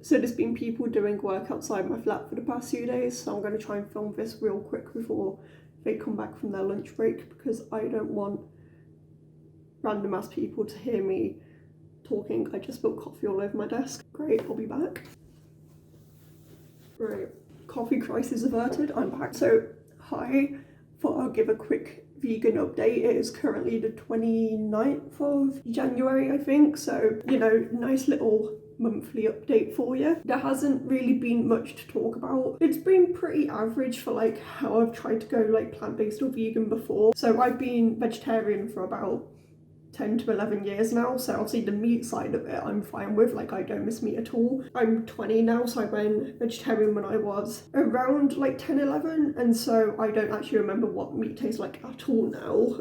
So there's been people doing work outside my flat for the past few days, so I'm going to try and film this real quick before they come back from their lunch break, because I don't want random ass people to hear me talking. I just spilled coffee all over my desk. Great, I'll be back. Right, coffee crisis averted, I'm back. So, hi, thought I'll give a quick vegan update. It is currently the 29th of January, I think, so, you know, nice little monthly update for you. There hasn't really been much to talk about. It's been pretty average for like how I've tried to go like plant-based or vegan before. So I've been vegetarian for about 10 to 11 years now, so obviously the meat side of it I'm fine with, like I don't miss meat at all. I'm 20 now, so I went vegetarian when I was around like 10, 11, and so I don't actually remember what meat tastes like at all now.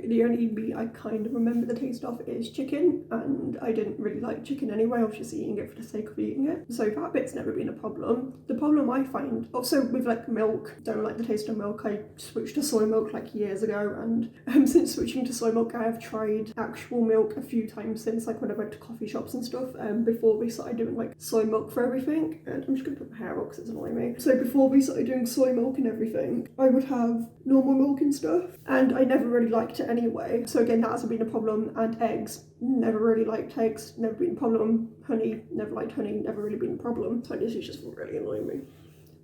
The only meat I kind of remember the taste of is chicken, and I didn't really like chicken anyway. I was just eating it for the sake of eating it. So that bit's never been a problem. The problem I find, also with like milk, don't like the taste of milk. I switched to soy milk like years ago, and since switching to soy milk I have tried actual milk a few times since, like when I went to coffee shops and stuff, before we started doing like soy milk for everything. And I'm just gonna put my hair up because it's annoying me. So before we started doing soy milk and everything, I would have normal milk and stuff, and I never really liked it anyway. So again, that hasn't been a problem. And eggs, never really liked eggs, never been a problem. Honey, never liked honey, never really been a problem. So this is just really annoying me.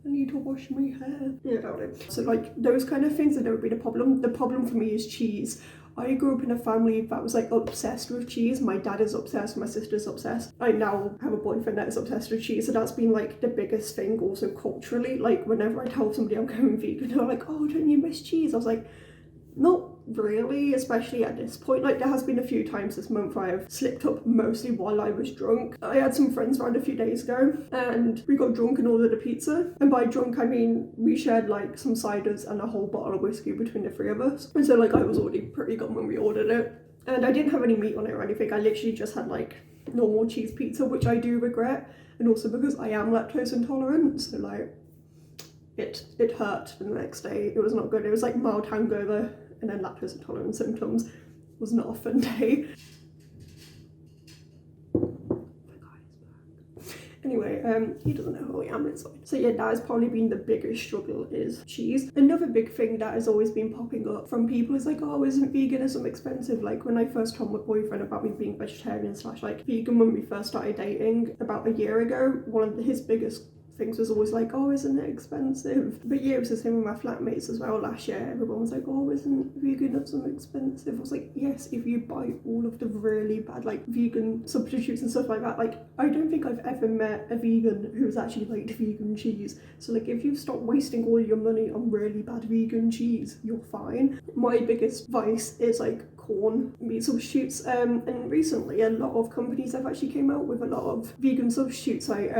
I need to wash my hair. Yeah, doubt it. So like those kind of things have never been a problem. The problem for me is cheese. I grew up in a family that was like obsessed with cheese. My dad is obsessed, my sister's obsessed. I now have a boyfriend that is obsessed with cheese, so that's been like the biggest thing also culturally. Like whenever I tell somebody I'm going vegan, they're like, oh, don't you miss cheese? I was like, not really, especially at this point. Like there has been a few times this month I have slipped up, mostly while I was drunk. I had some friends around a few days ago and we got drunk and ordered a pizza, and by drunk I mean we shared like some ciders and a whole bottle of whiskey between the three of us, and so like I was already pretty gone when we ordered it, and I didn't have any meat on it or anything. I literally just had like normal cheese pizza, which I do regret, and also because I am lactose intolerant, so like it hurt the next day. It was not good. It was like mild hangover and then lactose intolerant symptoms. It was not a fun day. Anyway, he doesn't know who I am, it's fine. So yeah, that has probably been the biggest struggle, is cheese. Another big thing that has always been popping up from people is like, oh, isn't veganism expensive? Like when I first told my boyfriend about me being vegetarian / like vegan when we first started dating about a year ago, one of his biggest things was always like, oh, isn't it expensive? But yeah, it was the same with my flatmates as well last year. Everyone was like, oh, isn't veganism expensive? I was like, yes, if you buy all of the really bad like vegan substitutes and stuff like that. Like I don't think I've ever met a vegan who's actually liked vegan cheese. So like if you stop wasting all your money on really bad vegan cheese, you're fine. My biggest vice is like corn meat substitutes, and recently a lot of companies have actually came out with a lot of vegan substitutes, like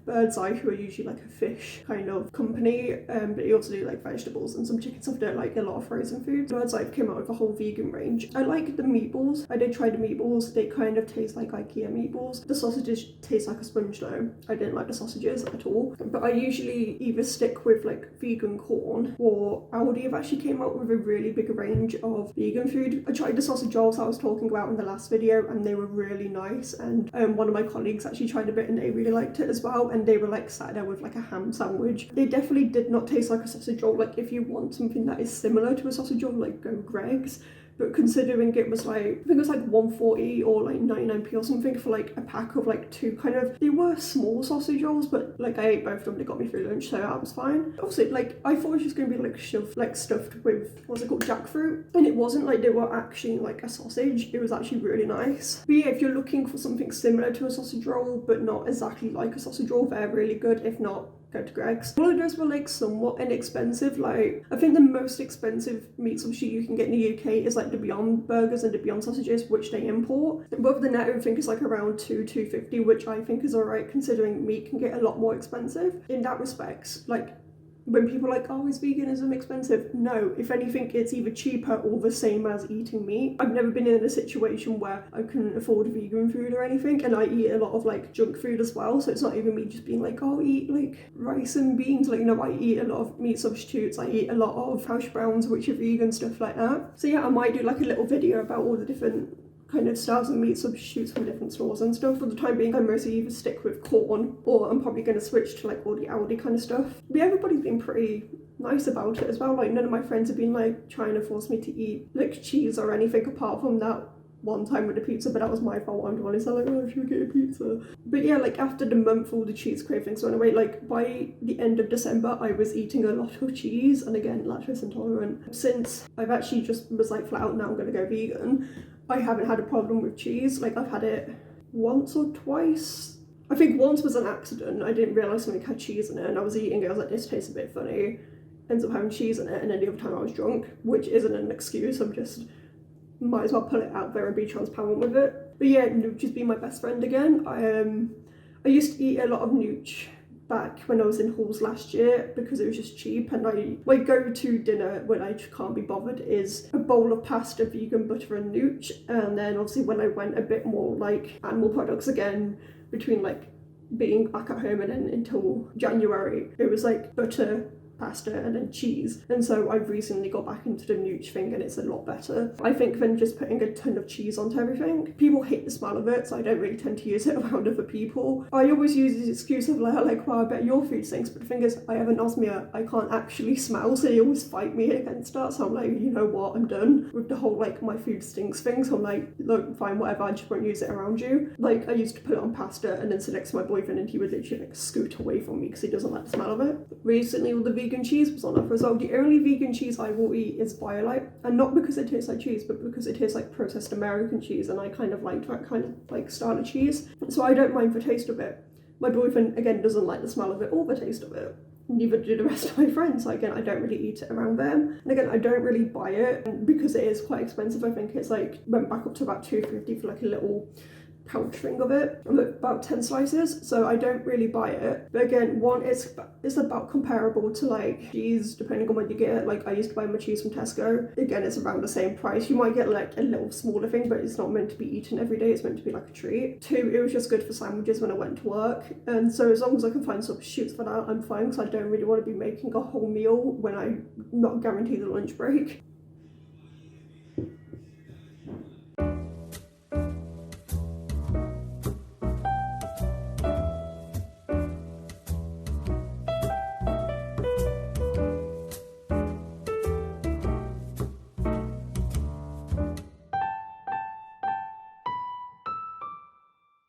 Bird's Eye, who are usually like a fish kind of company, but they also do like vegetables and some chicken stuff. They like a lot of frozen foods. Bird's Eye came out with a whole vegan range. I like the meatballs. I did try the meatballs. They kind of taste like IKEA meatballs. The sausages taste like a sponge though. I didn't like the sausages at all, but I usually either stick with like vegan corn, or Aldi have actually came out with a really big range of vegan food. I tried the sausage rolls I was talking about in the last video, and they were really nice, and one of my colleagues actually tried a bit and they really liked it as well, and they were like sat there with like a ham sandwich. They definitely did not taste like a sausage roll. Like if you want something that is similar to a sausage roll, like go Greg's. But considering it was like, I think it was like 140 or like 99p or something for like a pack of like two kind of, they were small sausage rolls, but like I ate both of them, they got me through lunch, so that was fine. Also, like I thought it was just going to be like shoved, like stuffed with, what's it called, jackfruit, and it wasn't. Like they were actually like a sausage. It was actually really nice. But yeah, if you're looking for something similar to a sausage roll but not exactly like a sausage roll, they're really good. If not, go to Greg's. All of those were like somewhat inexpensive. Like I think the most expensive meat substitute you can get in the UK is like the Beyond burgers and the Beyond sausages, which they import. But other than that, I think it's like around $2.50, which I think is alright considering meat can get a lot more expensive. In that respect, like when people are like, oh, is veganism expensive? No, if anything, it's either cheaper or the same as eating meat. I've never been in a situation where I couldn't afford vegan food or anything, and I eat a lot of like junk food as well, so it's not even me just being like, oh, eat like rice and beans. Like, you know, I eat a lot of meat substitutes, I eat a lot of hash browns, which are vegan, stuff like that. So yeah, I might do like a little video about all the different kind of styles of meat substitutes from different stores and stuff. For the time being, I mostly either stick with corn or I'm probably going to switch to like all the Aldi kind of stuff. But everybody's been pretty nice about it as well. Like none of my friends have been like trying to force me to eat like cheese or anything apart from that one time with the pizza, but that was my fault. I'm the one who's like, oh, I should get a pizza. But yeah, like after the month all the cheese cravings went away, like by the end of December I was eating a lot of cheese, and again lactose intolerant. Since I've actually just was like flat out, now I'm gonna go vegan, I haven't had a problem with cheese. Like I've had it once or twice. I think once was an accident. I didn't realise something had cheese in it and I was eating it, I was like, this tastes a bit funny, ends up having cheese in it, and then the other time I was drunk, which isn't an excuse, I'm just might as well put it out there and be transparent with it. But yeah, Nooch has been my best friend again. I used to eat a lot of Nooch back when I was in halls last year because it was just cheap, and my go-to dinner when I can't be bothered is a bowl of pasta, vegan butter and Nooch. And then obviously when I went a bit more like animal products again, between like being back at home and then until January, it was like butter, pasta and then cheese. And so I've recently got back into the Nooch thing and it's a lot better, I think, than just putting a ton of cheese onto everything. People hate the smell of it, so I don't really tend to use it around other people. I always use the excuse of like, well, I bet your food stinks, but the thing is I have anosmia, I can't actually smell, so they always fight me against that. So I'm like, you know what, I'm done with the whole like my food stinks thing. So I'm like, look, fine, whatever, I just won't use it around you. Like I used to put it on pasta and then sit next to my boyfriend and he would literally like scoot away from me because he doesn't like the smell of it. Recently all the vegan cheese was on offer as well. The only vegan cheese I will eat is Violite, and not because it tastes like cheese, but because it tastes like processed American cheese, and I kind of like that kind of like style of cheese, so I don't mind the taste of it. My boyfriend again doesn't like the smell of it or the taste of it. Neither do the rest of my friends. So again, I don't really eat it around them. And again, I don't really buy it because it is quite expensive. I think it's like went back up to about $2.50 for like a little pouch thing of it, about 10 slices, so I don't really buy it. But again, one, it's about comparable to like cheese, depending on what you get. Like I used to buy my cheese from Tesco, again it's around the same price. You might get like a little smaller thing, but it's not meant to be eaten every day, it's meant to be like a treat. Two, it was just good for sandwiches when I went to work, and so as long as I can find substitutes for that, I'm fine, because I don't really want to be making a whole meal when I'm not guaranteed a lunch break.